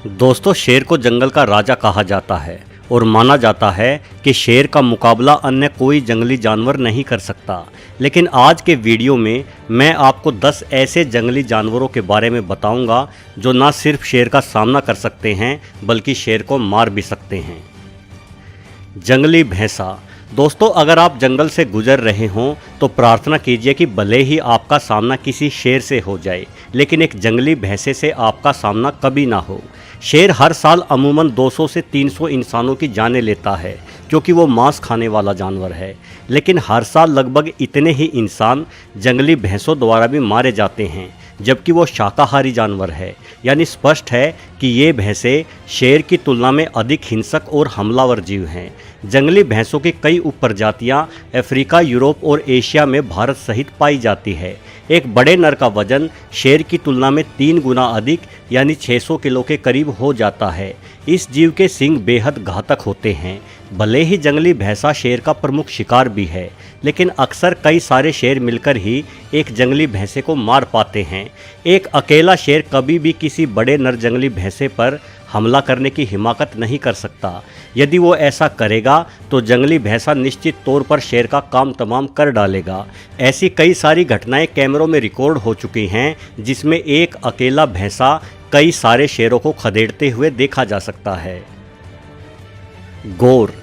दोस्तों, शेर को जंगल का राजा कहा जाता है और माना जाता है कि शेर का मुकाबला अन्य कोई जंगली जानवर नहीं कर सकता। लेकिन आज के वीडियो में मैं आपको 10 ऐसे जंगली जानवरों के बारे में बताऊंगा जो ना सिर्फ शेर का सामना कर सकते हैं बल्कि शेर को मार भी सकते हैं। जंगली भैंसा। दोस्तों, अगर आप जंगल से गुजर रहे हों तो प्रार्थना कीजिए कि भले ही आपका सामना किसी शेर से हो जाए, लेकिन एक जंगली भैंसे से आपका सामना कभी ना हो। शेर हर साल अमूमन 200 से 300 इंसानों की जानें लेता है क्योंकि वो मांस खाने वाला जानवर है, लेकिन हर साल लगभग इतने ही इंसान जंगली भैंसों द्वारा भी मारे जाते हैं, जबकि वो शाकाहारी जानवर है। यानी स्पष्ट है कि ये भैंसे शेर की तुलना में अधिक हिंसक और हमलावर जीव हैं। जंगली भैंसों की कई उपप्रजातियां अफ्रीका, यूरोप और एशिया में भारत सहित पाई जाती है। एक बड़े नर का वजन शेर की तुलना में 3 गुना अधिक यानी 600 किलो के करीब हो जाता है। इस जीव के सींग बेहद घातक होते हैं। भले ही जंगली भैंसा शेर का प्रमुख शिकार भी है, लेकिन अक्सर कई सारे शेर मिलकर ही एक जंगली भैंसे को मार पाते हैं। एक अकेला शेर कभी भी किसी बड़े नर जंगली भैंसे पर हमला करने की हिमाकत नहीं कर सकता। यदि वो ऐसा करेगा तो जंगली भैंसा निश्चित तौर पर शेर का काम तमाम कर डालेगा। ऐसी कई सारी घटनाएं कैमरों में रिकॉर्ड हो चुकी हैं जिसमें एक अकेला भैंसा कई सारे शेरों को खदेड़ते हुए देखा जा सकता है। गौर।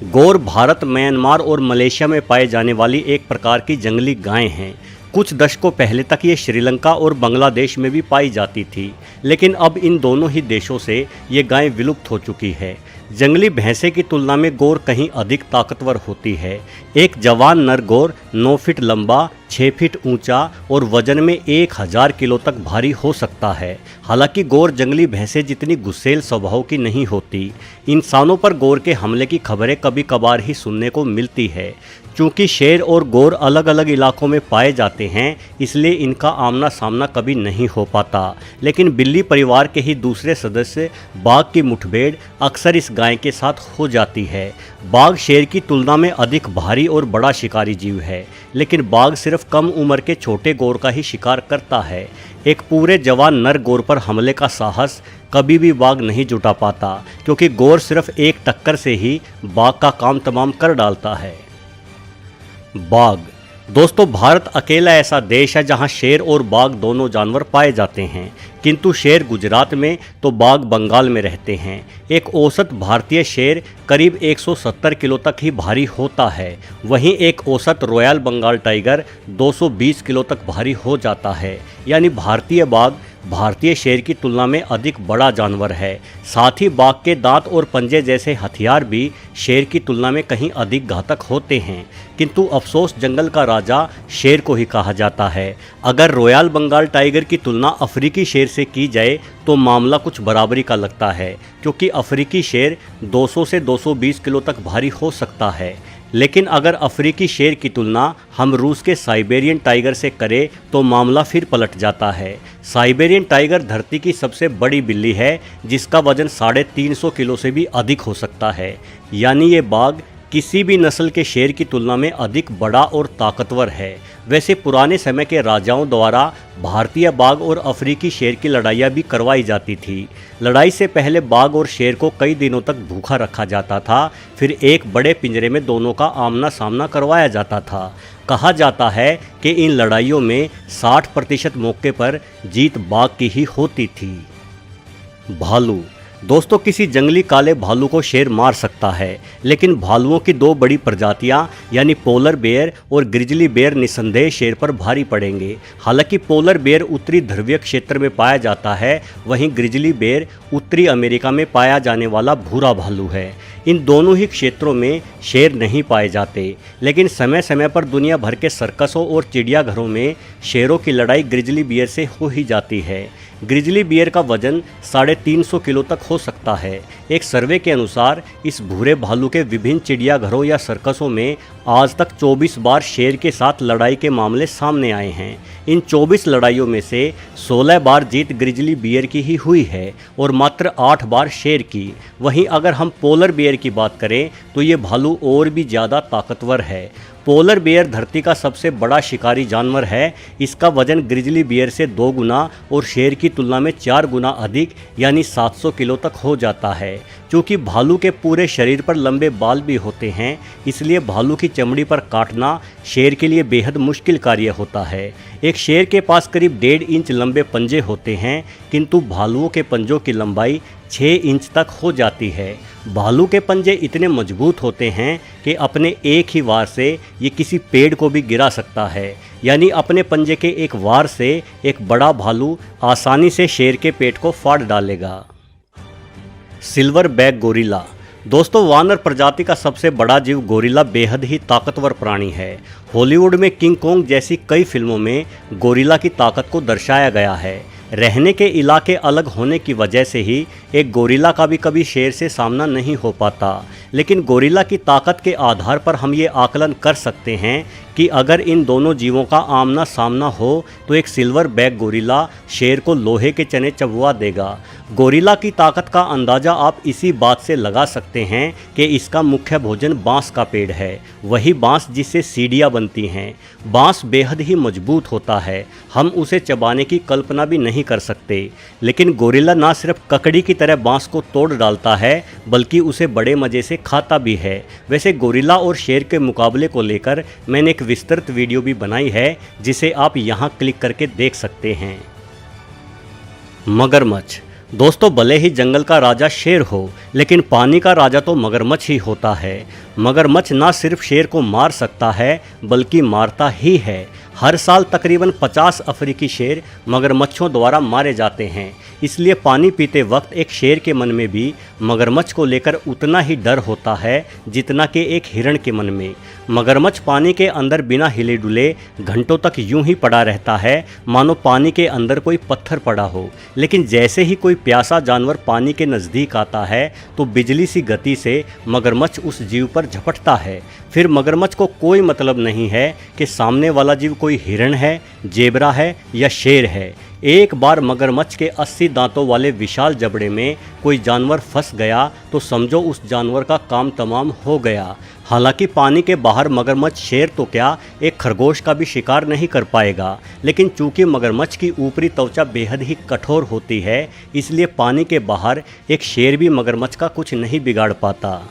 गौर भारत, म्यांमार और मलेशिया में पाए जाने वाली एक प्रकार की जंगली गाय हैं। कुछ दशकों पहले तक ये श्रीलंका और बांग्लादेश में भी पाई जाती थी, लेकिन अब इन दोनों ही देशों से ये गाय विलुप्त हो चुकी है। जंगली भैंसे की तुलना में गौर कहीं अधिक ताकतवर होती है। एक जवान नर गौर 9 फीट लंबा, 6 फीट ऊंचा और वजन में 1000 किलो तक भारी हो सकता है। हालांकि गौर जंगली भैंसे जितनी गुस्सैल स्वभाव की नहीं होती। इंसानों पर गौर के हमले की खबरें कभी कभार ही सुनने को मिलती है। चूँकि शेर और गौर अलग अलग इलाकों में पाए जाते हैं, इसलिए इनका आमना सामना कभी नहीं हो पाता। लेकिन बिल्ली परिवार के ही दूसरे सदस्य बाघ की मुठभेड़ अक्सर इस गाय के साथ हो जाती है। बाघ शेर की तुलना में अधिक भारी और बड़ा शिकारी जीव है, लेकिन बाघ सिर्फ कम उम्र के छोटे गौर का ही शिकार करता है। एक पूरे जवान नर गौर पर हमले का साहस कभी भी बाघ नहीं जुटा पाता, क्योंकि गौर सिर्फ एक टक्कर से ही बाघ का काम तमाम कर डालता है। बाघ। दोस्तों, भारत अकेला ऐसा देश है जहां शेर और बाघ दोनों जानवर पाए जाते हैं, किंतु शेर गुजरात में तो बाघ बंगाल में रहते हैं। एक औसत भारतीय शेर करीब 170 किलो तक ही भारी होता है, वहीं एक औसत रॉयल बंगाल टाइगर 220 किलो तक भारी हो जाता है। यानी भारतीय बाघ भारतीय शेर की तुलना में अधिक बड़ा जानवर है। साथ ही बाघ के दांत और पंजे जैसे हथियार भी शेर की तुलना में कहीं अधिक घातक होते हैं, किंतु अफसोस जंगल का राजा शेर को ही कहा जाता है। अगर रॉयल बंगाल टाइगर की तुलना अफ्रीकी शेर से की जाए तो मामला कुछ बराबरी का लगता है, क्योंकि अफ्रीकी शेर 200 से 220 किलो तक भारी हो सकता है। लेकिन अगर अफ्रीकी शेर की तुलना हम रूस के साइबेरियन टाइगर से करें तो मामला फिर पलट जाता है। साइबेरियन टाइगर धरती की सबसे बड़ी बिल्ली है, जिसका वजन 350 किलो से भी अधिक हो सकता है। यानी ये बाघ किसी भी नस्ल के शेर की तुलना में अधिक बड़ा और ताकतवर है। वैसे पुराने समय के राजाओं द्वारा भारतीय बाघ और अफ्रीकी शेर की लड़ाइयाँ भी करवाई जाती थी। लड़ाई से पहले बाघ और शेर को कई दिनों तक भूखा रखा जाता था, फिर एक बड़े पिंजरे में दोनों का आमना सामना करवाया जाता था। कहा जाता है कि इन लड़ाइयों में 60% मौके पर जीत बाघ की ही होती थी। भालू। दोस्तों, किसी जंगली काले भालू को शेर मार सकता है, लेकिन भालुओं की 2 बड़ी प्रजातियां यानी पोलर बेयर और ग्रिजली बेयर निस्संदेह शेर पर भारी पड़ेंगे। हालांकि पोलर बेयर उत्तरी ध्रुवीय क्षेत्र में पाया जाता है, वहीं ग्रिजली बेयर उत्तरी अमेरिका में पाया जाने वाला भूरा भालू है। इन दोनों ही क्षेत्रों में शेर नहीं पाए जाते, लेकिन समय समय पर दुनिया भर के सर्कसों और चिड़ियाघरों में शेरों की लड़ाई ग्रिजली बियर से हो ही जाती है। ग्रिजली बियर का वजन 350 किलो तक हो सकता है। एक सर्वे के अनुसार इस भूरे भालू के विभिन्न चिड़ियाघरों या सर्कसों में आज तक 24 बार शेर के साथ लड़ाई के मामले सामने आए हैं। इन 24 लड़ाइयों में से 16 बार जीत ग्रिजली बियर की ही हुई है और मात्र 8 बार शेर की। वहीं अगर हम पोलर बियर की बात करें तो ये भालू और भी ज़्यादा ताकतवर है। पोलर बेयर धरती का सबसे बड़ा शिकारी जानवर है। इसका वजन ग्रिजली बियर से 2 गुना और शेर की तुलना में 4 गुना अधिक यानी 700 किलो तक हो जाता है। क्योंकि भालू के पूरे शरीर पर लंबे बाल भी होते हैं, इसलिए भालू की चमड़ी पर काटना शेर के लिए बेहद मुश्किल कार्य होता है। एक शेर के पास करीब 1.5 इंच लंबे पंजे होते हैं, किंतु भालुओं के पंजों की लंबाई 6 इंच तक हो जाती है। भालू के पंजे इतने मजबूत होते हैं कि अपने एक ही वार से ये किसी पेड़ को भी गिरा सकता है। यानी अपने पंजे के एक वार से एक बड़ा भालू आसानी से शेर के पेट को फाड़ डालेगा। Silver back gorilla. दोस्तों, वानर प्रजाति का सबसे बड़ा जीव गोरिल्ला बेहद ही ताकतवर प्राणी है। हॉलीवुड में किंग कॉन्ग जैसी कई फिल्मों में गोरिल्ला की ताकत को दर्शाया गया है। रहने के इलाके अलग होने की वजह से ही एक गोरिल्ला का भी कभी शेर से सामना नहीं हो पाता। लेकिन गोरिल्ला की ताकत के आधार पर हम ये आकलन कर सकते हैं कि अगर इन दोनों जीवों का आमना सामना हो तो एक सिल्वर बैक गोरिल्ला शेर को लोहे के चने चबवा देगा। गोरिल्ला की ताकत का अंदाज़ा आप इसी बात से लगा सकते हैं कि इसका मुख्य भोजन बांस का पेड़ है, वही बांस जिससे सीढ़ियाँ बनती हैं। बांस बेहद ही मजबूत होता है, हम उसे चबाने की कल्पना भी नहीं कर सकते। लेकिन गोरिल्ला ना सिर्फ ककड़ी की तरह बांस को तोड़ डालता है, बल्कि उसे बड़े मज़े से खाता भी है। वैसे गोरिल्ला और शेर के मुकाबले को लेकर मैंने एक विस्तृत वीडियो भी बनाई है, जिसे आप यहाँ क्लिक करके देख सकते हैं। मगरमच्छ। दोस्तों, भले ही जंगल का राजा शेर हो, लेकिन पानी का राजा तो मगरमच्छ ही होता है। मगरमच्छ ना सिर्फ शेर को मार सकता है, बल्कि मारता ही है। हर साल तकरीबन 50 अफ्रीकी शेर मगरमच्छों द्वारा मारे जाते हैं। इसलिए पानी पीते वक्त एक शेर के मन में भी मगरमच्छ को लेकर उतना ही डर होता है जितना कि एक हिरण के मन में। मगरमच्छ पानी के अंदर बिना हिले डुले घंटों तक यूं ही पड़ा रहता है, मानो पानी के अंदर कोई पत्थर पड़ा हो। लेकिन जैसे ही कोई प्यासा जानवर पानी के नज़दीक आता है तो बिजली सी गति से मगरमच्छ उस जीव पर झपटता है। फिर मगरमच्छ को कोई मतलब नहीं है कि सामने वाला जीव कोई हिरण है, जेबरा है या शेर है। एक बार मगरमच्छ के 80 दांतों वाले विशाल जबड़े में कोई जानवर फंस गया तो समझो उस जानवर का काम तमाम हो गया। हालांकि पानी के बाहर मगरमच्छ शेर तो क्या, एक खरगोश का भी शिकार नहीं कर पाएगा। लेकिन चूंकि मगरमच्छ की ऊपरी त्वचा बेहद ही कठोर होती है, इसलिए पानी के बाहर एक शेर भी मगरमच्छ का कुछ नहीं बिगाड़ पाता।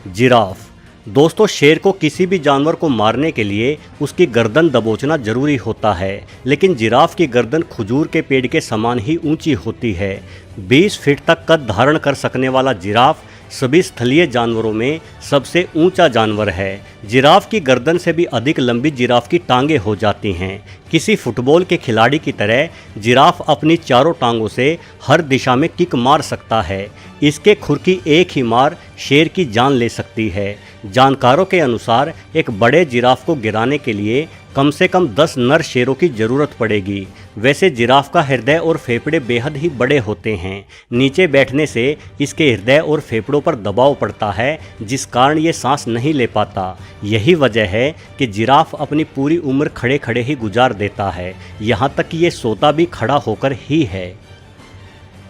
जिराफ। दोस्तों, शेर को किसी भी जानवर को मारने के लिए उसकी गर्दन दबोचना जरूरी होता है, लेकिन जिराफ की गर्दन खजूर के पेड़ के समान ही ऊंची होती है। 20 फीट तक कद धारण कर सकने वाला जिराफ सभी स्थलीय जानवरों में सबसे ऊंचा जानवर है। जिराफ की गर्दन से भी अधिक लंबी जिराफ की टांगें हो जाती हैं। किसी फुटबॉल के खिलाड़ी की तरह जिराफ अपनी चारों टांगों से हर दिशा में किक मार सकता है। इसके खुर की एक ही मार शेर की जान ले सकती है। जानकारों के अनुसार एक बड़े जिराफ को गिराने के लिए कम से कम 10 नर शेरों की ज़रूरत पड़ेगी। वैसे जिराफ का हृदय और फेफड़े बेहद ही बड़े होते हैं। नीचे बैठने से इसके हृदय और फेफड़ों पर दबाव पड़ता है, जिस कारण ये सांस नहीं ले पाता। यही वजह है कि जिराफ अपनी पूरी उम्र खड़े खड़े ही गुजार देता है, यहाँ तक कि ये सोता भी खड़ा होकर ही है।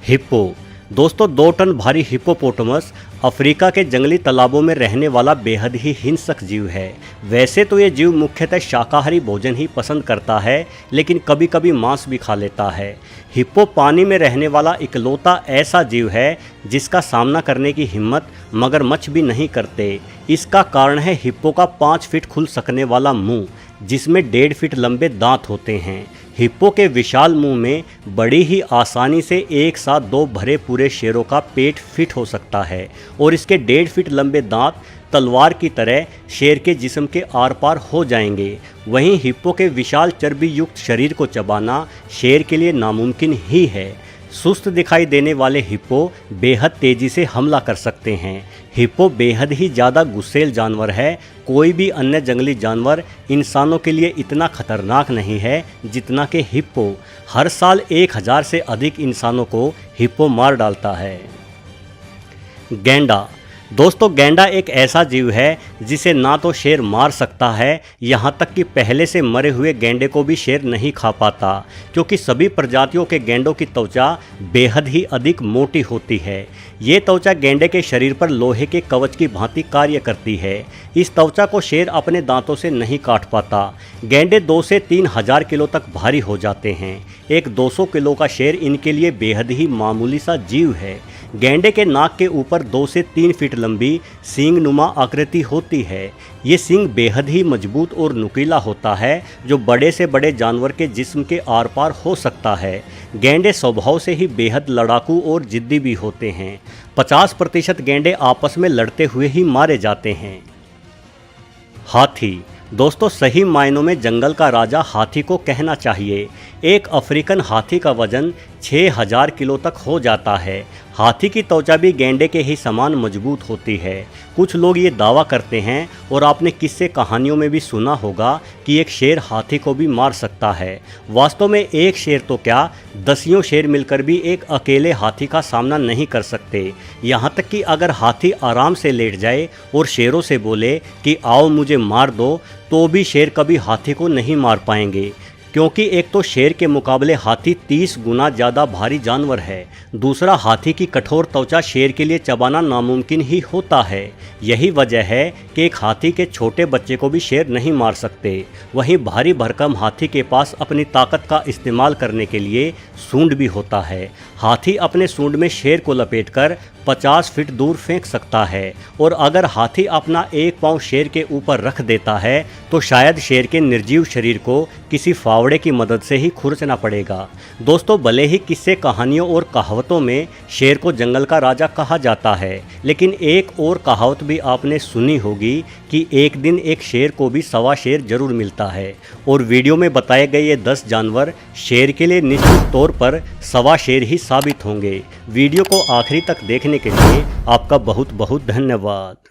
हिप्पो। दोस्तों, 2 टन भारी हिप्पोपोटामस अफ्रीका के जंगली तालाबों में रहने वाला बेहद ही हिंसक जीव है। वैसे तो ये जीव मुख्यतः शाकाहारी भोजन ही पसंद करता है, लेकिन कभी कभी मांस भी खा लेता है। हिप्पो पानी में रहने वाला इकलौता ऐसा जीव है जिसका सामना करने की हिम्मत मगरमच्छ भी नहीं करते। इसका कारण है हिप्पो का 5 फीट खुल सकने वाला मुंह, जिसमें 1.5 फीट लंबे दांत होते हैं। हिप्पो के विशाल मुंह में बड़ी ही आसानी से एक साथ 2 भरे पूरे शेरों का पेट फिट हो सकता है और इसके 1.5 फीट लंबे दांत तलवार की तरह शेर के जिस्म के आर पार हो जाएंगे। वहीं हिप्पो के विशाल चर्बी युक्त शरीर को चबाना शेर के लिए नामुमकिन ही है। सुस्त दिखाई देने वाले हिप्पो बेहद तेज़ी से हमला कर सकते हैं। हिप्पो बेहद ही ज़्यादा गुस्सैल जानवर है। कोई भी अन्य जंगली जानवर इंसानों के लिए इतना खतरनाक नहीं है जितना कि हिप्पो। हर साल 1000 से अधिक इंसानों को हिप्पो मार डालता है। गैंडा। दोस्तों, गैंडा एक ऐसा जीव है जिसे ना तो शेर मार सकता है, यहाँ तक कि पहले से मरे हुए गैंडे को भी शेर नहीं खा पाता, क्योंकि सभी प्रजातियों के गैंडों की त्वचा बेहद ही अधिक मोटी होती है। ये त्वचा गैंडे के शरीर पर लोहे के कवच की भांति कार्य करती है। इस त्वचा को शेर अपने दांतों से नहीं काट पाता। गैंडे 2 से 3 हज़ार किलो तक भारी हो जाते हैं। एक 200 किलो का शेर इनके लिए बेहद ही मामूली सा जीव है। गैंडे के नाक के ऊपर 2 से 3 फीट लंबी सींग नुमा आकृति होती है। ये सींग बेहद ही मजबूत और नुकीला होता है, जो बड़े से बड़े जानवर के जिस्म के आर पार हो सकता है। गैंडे स्वभाव से ही बेहद लड़ाकू और जिद्दी भी होते हैं। 50% गैंडे आपस में लड़ते हुए ही मारे जाते हैं। हाथी। दोस्तों, सही मायनों में जंगल का राजा हाथी को कहना चाहिए। एक अफ्रीकन हाथी का वजन 6000 किलो तक हो जाता है। हाथी की त्वचा भी गैंडे के ही समान मजबूत होती है। कुछ लोग ये दावा करते हैं, और आपने किस्से कहानियों में भी सुना होगा, कि एक शेर हाथी को भी मार सकता है। वास्तव में एक शेर तो क्या, दसियों शेर मिलकर भी एक अकेले हाथी का सामना नहीं कर सकते। यहाँ तक कि अगर हाथी आराम से लेट जाए और शेरों से बोले कि आओ मुझे मार दो, तो भी शेर कभी हाथी को नहीं मार पाएंगे, क्योंकि एक तो शेर के मुकाबले हाथी 30 गुना ज़्यादा भारी जानवर है। दूसरा, हाथी की कठोर त्वचा शेर के लिए चबाना नामुमकिन ही होता है। यही वजह है कि एक हाथी के छोटे बच्चे को भी शेर नहीं मार सकते। वहीं भारी भरकम हाथी के पास अपनी ताकत का इस्तेमाल करने के लिए सूंड भी होता है। हाथी अपने सूंड में शेर को लपेटकर 50 फीट दूर फेंक सकता है, और अगर हाथी अपना एक पांव शेर के ऊपर रख देता है तो शायद शेर के निर्जीव शरीर को किसी फावड़े की मदद से ही खुरचना पड़ेगा। दोस्तों, भले ही किस्से कहानियों और कहावतों में शेर को जंगल का राजा कहा जाता है, लेकिन एक और कहावत भी आपने सुनी होगी कि एक दिन एक शेर को भी सवा शेर जरूर मिलता है। और वीडियो में बताए गए ये 10 जानवर शेर के लिए निश्चित तौर पर सवा शेर ही साबित होंगे। वीडियो को आखिरी तक देखने के लिए आपका बहुत बहुत धन्यवाद।